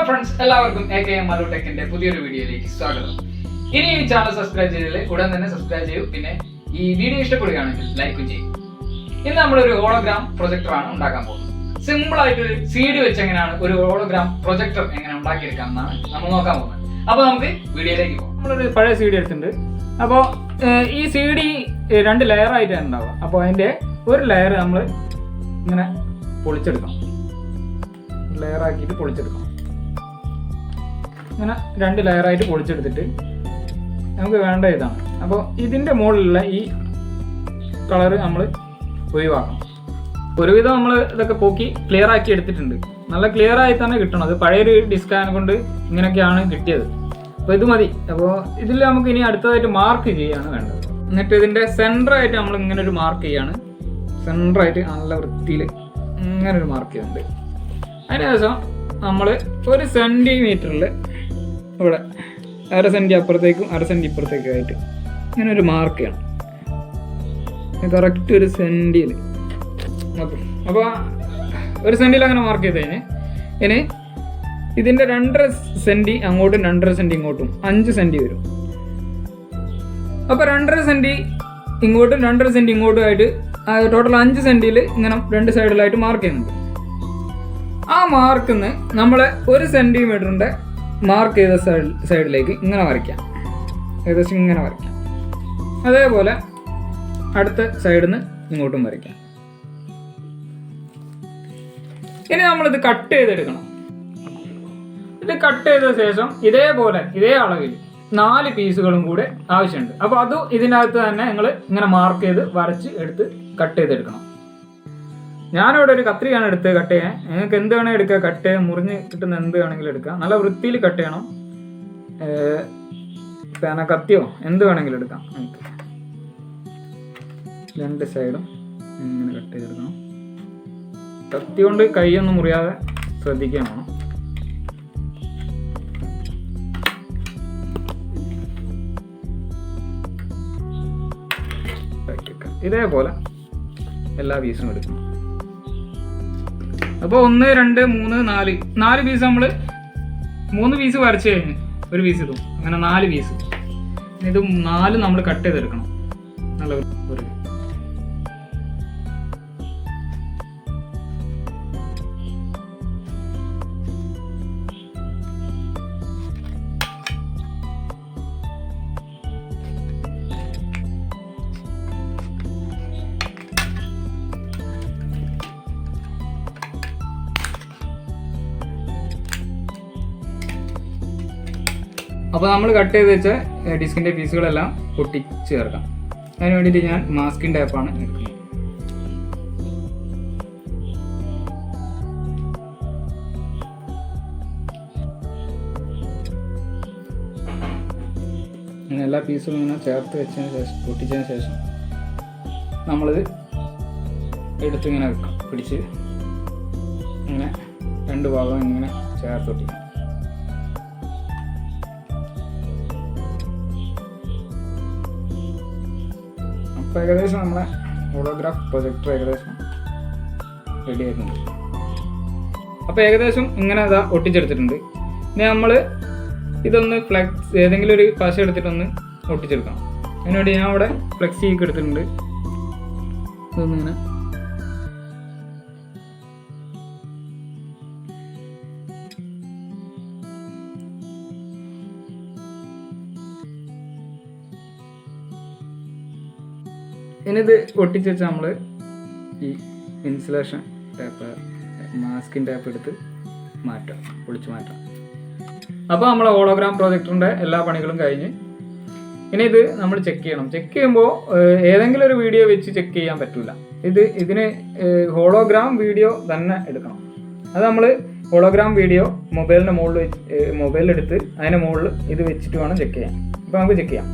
Friends, എല്ലാവർക്കും mallu ടെക്കിന്റെ പുതിയൊരു വീഡിയോയിലേക്ക് സ്വാഗതം. ഇനി ഈ ചാനൽ സബ്സ്ക്രൈബ് ചെയ്തില്ലേ ഉടൻ തന്നെ സബ്സ്ക്രൈബ് ചെയ്യൂ. പിന്നെ ഈ വീഡിയോ ഇഷ്ടപ്പെടുകയാണെങ്കിൽ ലൈക്കും ചെയ്യും. ഇന്ന് നമ്മളൊരു ഹോളോഗ്രാം പ്രൊജക്ടർ ആണ് ഉണ്ടാക്കാൻ പോകുന്നത്. സിമ്പിൾ ആയിട്ട് ഒരു CD വെച്ച് എങ്ങനെയാണ് ഒരു ഹോളോഗ്രാം പ്രൊജക്ടർ എങ്ങനെ ഉണ്ടാക്കിയെടുക്കാം എന്നാണ് നമ്മൾ നോക്കാൻ പോകുന്നത്. അപ്പോൾ നമുക്ക് വീഡിയോയിലേക്ക് പോകാം. നമ്മളൊരു പഴയ CD എടുത്തിട്ടുണ്ട്. അപ്പോൾ ഈ CD 2 ലെയർ ആയിട്ടാണ് ഉണ്ടാവുക. അപ്പോൾ അതിൻ്റെ ഒരു ലെയർ നമ്മൾ ഇങ്ങനെ പൊളിച്ചെടുക്കണം. ലെയർ ആക്കിയിട്ട് പൊളിച്ചെടുക്കണം. ഇങ്ങനെ 2 ലെയറായിട്ട് പൊളിച്ചെടുത്തിട്ട് നമുക്ക് വേണ്ട ഇതാണ്. അപ്പോൾ ഇതിൻ്റെ മുകളിലുള്ള ഈ കളറ് നമ്മൾ ഒഴിവാക്കണം. ഒരുവിധം നമ്മൾ ഇതൊക്കെ പോക്കി ക്ലിയർ ആക്കി എടുത്തിട്ടുണ്ട്. നല്ല ക്ലിയർ ആയി തന്നെ കിട്ടണം. അത് പഴയൊരു ഡിസ്കാൻ കൊണ്ട് ഇങ്ങനെയൊക്കെയാണ് കിട്ടിയത്. അപ്പോൾ ഇത് മതി. അപ്പോൾ ഇതിൽ നമുക്ക് ഇനി അടുത്തതായിട്ട് മാർക്ക് ചെയ്യാണ് വേണ്ടത്. എന്നിട്ട് ഇതിൻ്റെ സെൻറ്ററായിട്ട് നമ്മൾ ഇങ്ങനെ ഒരു മാർക്ക് ചെയ്യാണ്. സെൻറ്ററായിട്ട് നല്ല വൃത്തിയിൽ ഇങ്ങനെ ഒരു മാർക്ക് ചെയ്യുന്നുണ്ട്. അതിനുശേഷം നമ്മൾ 1 സെൻറ്റിമീറ്ററിൽ ഇവിടെ 1/2 സെൻറ്റി അപ്പുറത്തേക്കും 1/2 സെൻറ്റി ഇപ്പുറത്തേക്കും ആയിട്ട് ഇങ്ങനെ ഒരു മാർക്ക് ചെയ്യണം. കറക്റ്റ് 1 സെൻറ്റിയിൽ. അപ്പോൾ 1 സെൻറ്റിയിൽ അങ്ങനെ മാർക്ക് ചെയ്ത് കഴിഞ്ഞ് ഇനി ഇതിൻ്റെ 2.5 സെൻറ്റി അങ്ങോട്ടും 2.5 സെൻറ്റി ഇങ്ങോട്ടും 5 സെൻറ്റി വരും. അപ്പോൾ 2.5 സെൻറ്റി ഇങ്ങോട്ടും 2.5 സെൻറ്റി ഇങ്ങോട്ടും ആയിട്ട് ടോട്ടൽ 5 സെൻറ്റിയിൽ ഇങ്ങനെ 2 സൈഡിലായിട്ട് മാർക്ക് ചെയ്യുന്നുണ്ട്. ആ മാർക്കിന്ന് നമ്മൾ 1 സെൻറ്റിമീറ്ററിൻ്റെ മാർക്ക് ചെയ്ത സൈഡിലേക്ക് ഇങ്ങനെ വരയ്ക്കാം. ഏകദേശം ഇങ്ങനെ വരയ്ക്കാം. അതേപോലെ അടുത്ത സൈഡിൽ നിന്ന് ഇങ്ങോട്ടും വരയ്ക്കാം. ഇനി നമ്മളിത് കട്ട് ചെയ്തെടുക്കണം. ഇത് കട്ട് ചെയ്ത ശേഷം ഇതേപോലെ ഇതേ അളവിൽ 4 പീസുകളും കൂടെ ആവശ്യമുണ്ട്. അപ്പോൾ അതും ഇതിനകത്ത് തന്നെ നിങ്ങൾ ഇങ്ങനെ മാർക്ക് ചെയ്ത് വരച്ച് എടുത്ത് കട്ട് ചെയ്തെടുക്കണം. ഞാനിവിടെ ഒരു കത്രികയാണ് എടുത്ത് കട്ട് ചെയ്യാൻ. നിങ്ങൾക്ക് എന്ത് വേണമെങ്കിൽ എടുക്കുക. കട്ട് ചെയ്യാൻ മുറിഞ്ഞ് കിട്ടുന്ന എന്ത് വേണമെങ്കിലും എടുക്കാം. നല്ല വൃത്തിയിൽ കട്ട് ചെയ്യണം. പേന കത്തിയോ എന്ത് വേണമെങ്കിലും എടുക്കാം. നമുക്ക് 2 സൈഡും ഇങ്ങനെ കട്ട് ചെയ്തെടുക്കണം. കത്തി കൊണ്ട് കൈയൊന്നും മുറിയാതെ ശ്രദ്ധിക്കാൻ വേണം. ഇതേപോലെ എല്ലാ പീസും എടുക്കണം. അപ്പോൾ 1 2 3 4 പീസ് നമ്മൾ 3 പീസ് വരച്ച് കഴിഞ്ഞ് 1 പീസ് ഇതും അങ്ങനെ 4 പീസ്. ഇത് 4 നമ്മൾ കട്ട് ചെയ്തെടുക്കണം. നല്ല ഒരു അപ്പോൾ നമ്മൾ കട്ട് ചെയ്ത് വെച്ച ഡിസ്കിൻ്റെ പീസുകളെല്ലാം പൊട്ടിച്ച് ചേർക്കാം. അതിന് വേണ്ടിയിട്ട് ഞാൻ മാസ്കിൻ ടേപ്പാണ് എടുക്കുന്നത്. ഇങ്ങനെ എല്ലാ പീസുകളും ഇങ്ങനെ ചേർത്ത് വെച്ചതിന് ശേഷം പൊട്ടിച്ചതിന് ശേഷം നമ്മളിത് എടുത്തിങ്ങനെ വെക്കാം. പിടിച്ച് ഇങ്ങനെ 2 ഭാഗം ഇങ്ങനെ ചേർത്ത് ഒട്ടിക്കണം. അപ്പോൾ ഏകദേശം നമ്മളെ ഹോളോഗ്രാഫ് പ്രൊജക്ടർ ഏകദേശം റെഡി ആയിട്ടുണ്ട്. അപ്പോൾ ഏകദേശം ഇങ്ങനെ ഇതാ ഒട്ടിച്ചെടുത്തിട്ടുണ്ട്. ഇനി നമ്മൾ ഇതൊന്ന് ഫ്ലെക്സ് ഏതെങ്കിലും ഒരു പശ എടുത്തിട്ടൊന്ന് ഒട്ടിച്ചെടുക്കണം. അതിനുവേണ്ടി ഞാൻ അവിടെ ഫ്ലെക്സ് ചെയ്ത് എടുത്തിട്ടുണ്ട്. ഇതൊന്നിങ്ങനെ ഇനിയിത് ഒട്ടിച്ച് വെച്ച് നമ്മൾ ഈ ഇൻസുലേഷൻ ടേപ്പ് മാസ്കിൻ ടേപ്പ് എടുത്ത് മാറ്റാം, പൊളിച്ച് മാറ്റാം. അപ്പോൾ നമ്മളെ ഹോളോഗ്രാം പ്രൊജക്ടറിൻ്റെ എല്ലാ പണികളും കഴിഞ്ഞ് ഇനി ഇത് നമ്മൾ ചെക്ക് ചെയ്യണം. ചെക്ക് ചെയ്യുമ്പോൾ ഏതെങ്കിലും ഒരു വീഡിയോ വെച്ച് ചെക്ക് ചെയ്യാൻ പറ്റില്ല. ഇതിന് ഹോളോഗ്രാം വീഡിയോ തന്നെ എടുക്കണം. അത് നമ്മൾ ഹോളോഗ്രാം വീഡിയോ മൊബൈലിൻ്റെ മുകളിൽ മൊബൈലിലെടുത്ത് അതിൻ്റെ മുകളിൽ ഇത് വെച്ചിട്ട് വേണം ചെക്ക് ചെയ്യാൻ. അപ്പോൾ നമുക്ക് ചെക്ക് ചെയ്യാം.